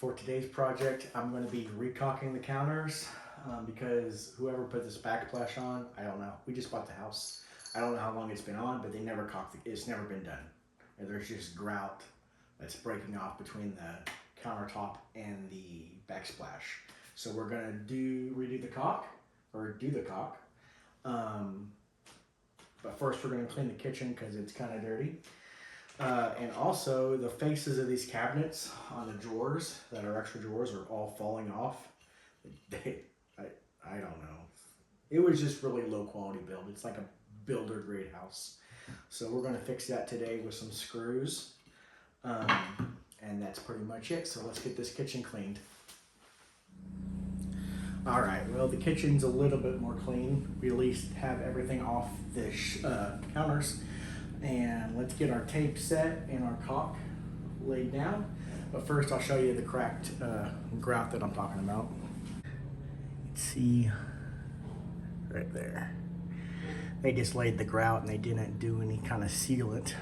For today's project, I'm going to be recaulking the counters because whoever put this backsplash on, I don't know. We just bought the house. I don't know how long it's been on, but they never caulked it. It's never been done. And there's just grout that's breaking off between the countertop and the backsplash. So we're going to redo the caulk, or do the caulk. But first we're going to clean the kitchen because it's kind of dirty. And also the faces of these cabinets on the drawers that are extra drawers are all falling off. I don't know. It was just really low quality build. It's like a builder grade house. So we're going to fix that today with some screws. And that's pretty much it. So let's get this kitchen cleaned. All right, well, the kitchen's a little bit more clean. We at least have everything off the counters. And let's get our tape set and our caulk laid down. But first I'll show you the cracked grout that I'm talking about. See, right there. They just laid the grout and they didn't do any kind of sealant.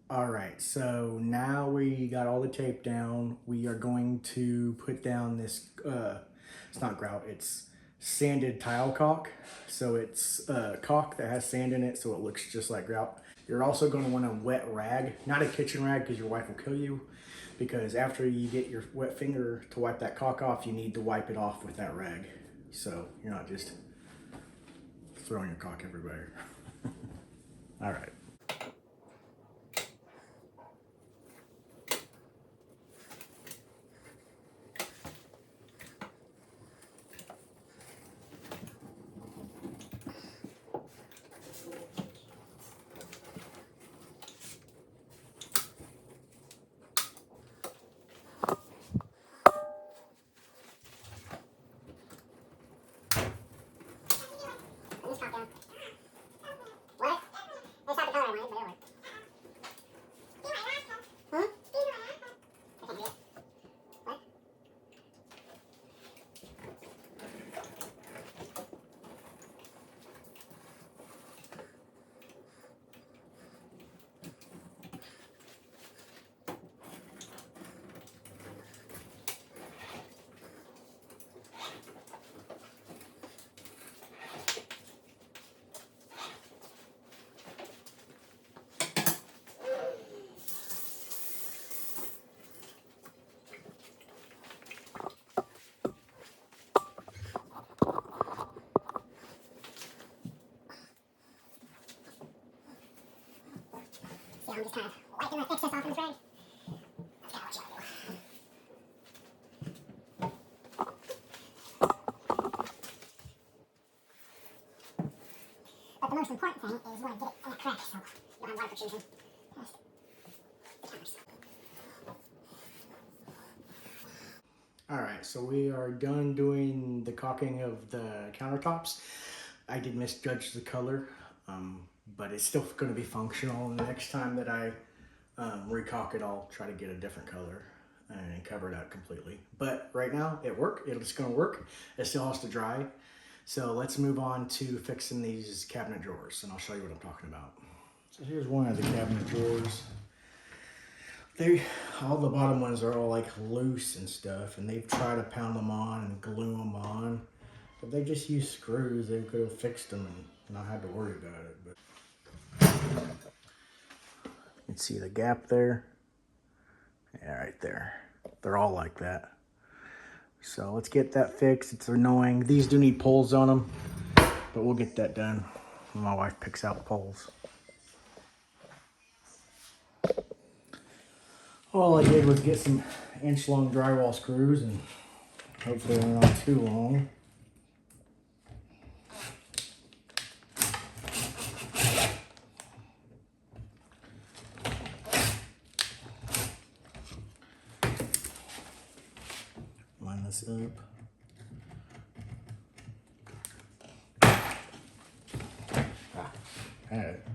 All right, so now we got all the tape down. We are going to put down this, it's not grout, it's sanded tile caulk. So it's caulk that has sand in it, so it looks just like grout. You're also going to want a wet rag, not a kitchen rag because your wife will kill you, because after you get your wet finger to wipe that caulk off, you need to wipe it off with that rag. So you're not just throwing your caulk everywhere. All right. I'm just kind of wiping the excess off in the thread. That's kind of what you want to do. But the most important thing is you want to get it in a crack so you don't have water protrusion past the counters. All right, so we are done doing the caulking of the countertops. I did misjudge the color, but it's still going to be functional. And the next time that I recaulk it, I'll try to get a different color and cover it up completely. But right now, it's going to work. It still has to dry. So let's move on to fixing these cabinet drawers, and I'll show you what I'm talking about. So here's one of the cabinet drawers. All the bottom ones are all like loose and stuff, and they've tried to pound them on and glue them on. If they just used screws, they could have fixed them and not had to worry about it. But you can see the gap there. Yeah, right there. They're all like that. So let's get that fixed. It's annoying. These do need poles on them, but we'll get that done. My wife picks out poles. All I did was get some inch-long drywall screws, and hopefully they're not too long. Line this up. Had it.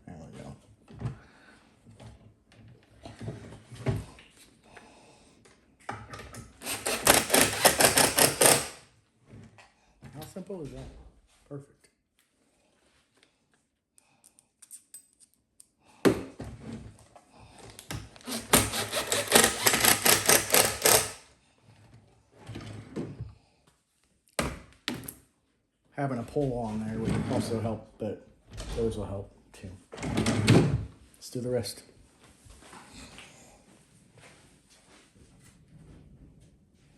There we go. How simple is that? Perfect. Having a pole on there would also help, but those will help too. Let's do the rest.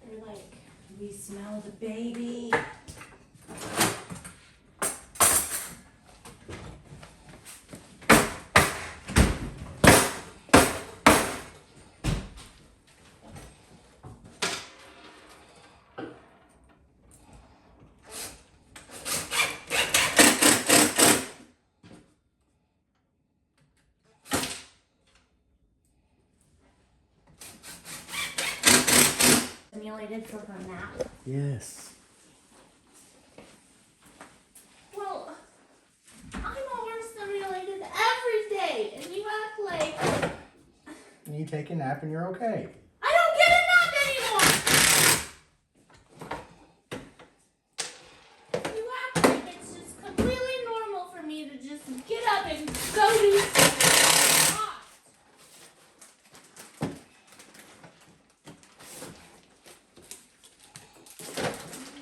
They're like, we smell the baby. Simulated for her nap. Yes. Well, I'm overstimulated every day, and you act like You take a nap and you're okay. I don't get a nap anymore. You act like it's just completely normal for me to just get up and go do something.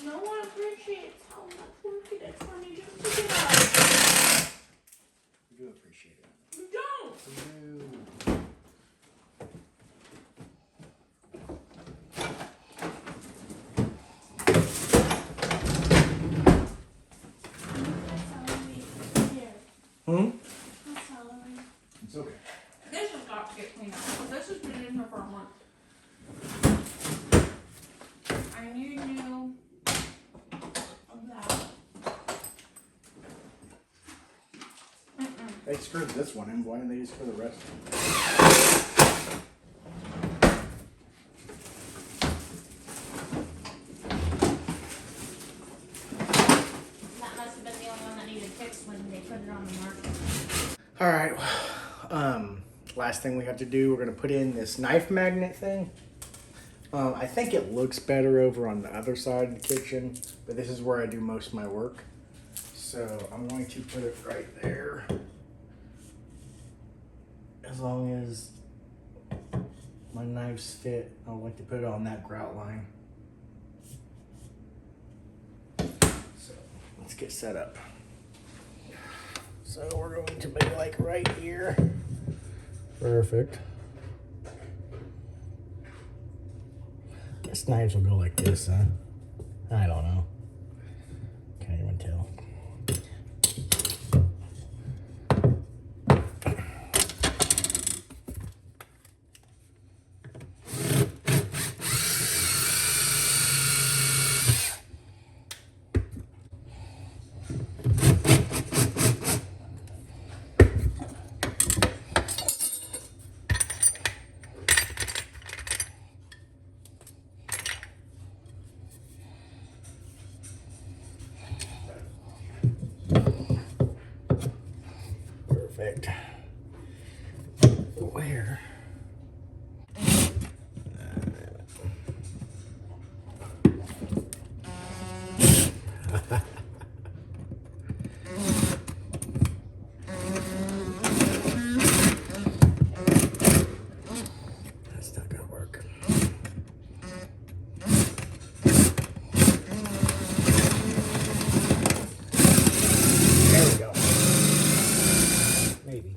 No one appreciates how much work it is for me just to get up. We do appreciate it. You don't. We do. It's okay. This has got to get cleaned up. This has been in here for a month. I knew of that. They screwed this one in. Why didn't they just screw the rest? That must have been the only one that needed fixed when they put it on the market. All right. Last thing we have to do, we're gonna put in this knife magnet thing. I think it looks better over on the other side of the kitchen, but this is where I do most of my work. So I'm going to put it right there. As long as my knives fit, I like to put it on that grout line. So let's get set up. So we're going to be like right here. Perfect. Guess knives will go like this, huh? I don't know. Can't even tell. Perfect. Where? That's not gonna work. There we go. Maybe.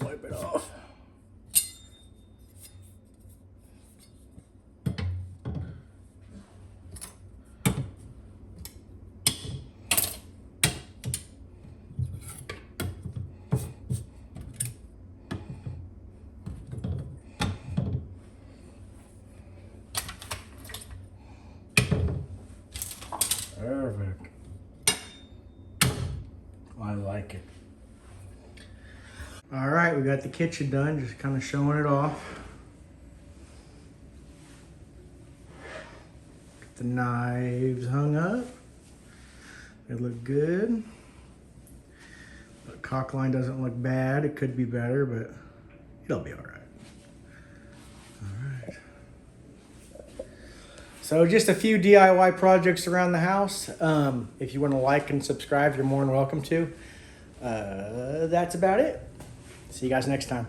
Wipe it off. Perfect. I like it. All right, we got the kitchen done, just kind of showing it off. Get the knives hung up. They look good. The caulk line doesn't look bad. It could be better, but it'll be all right. All right. So just a few DIY projects around the house. If you want to like and subscribe, you're more than welcome to. That's about it. See you guys next time.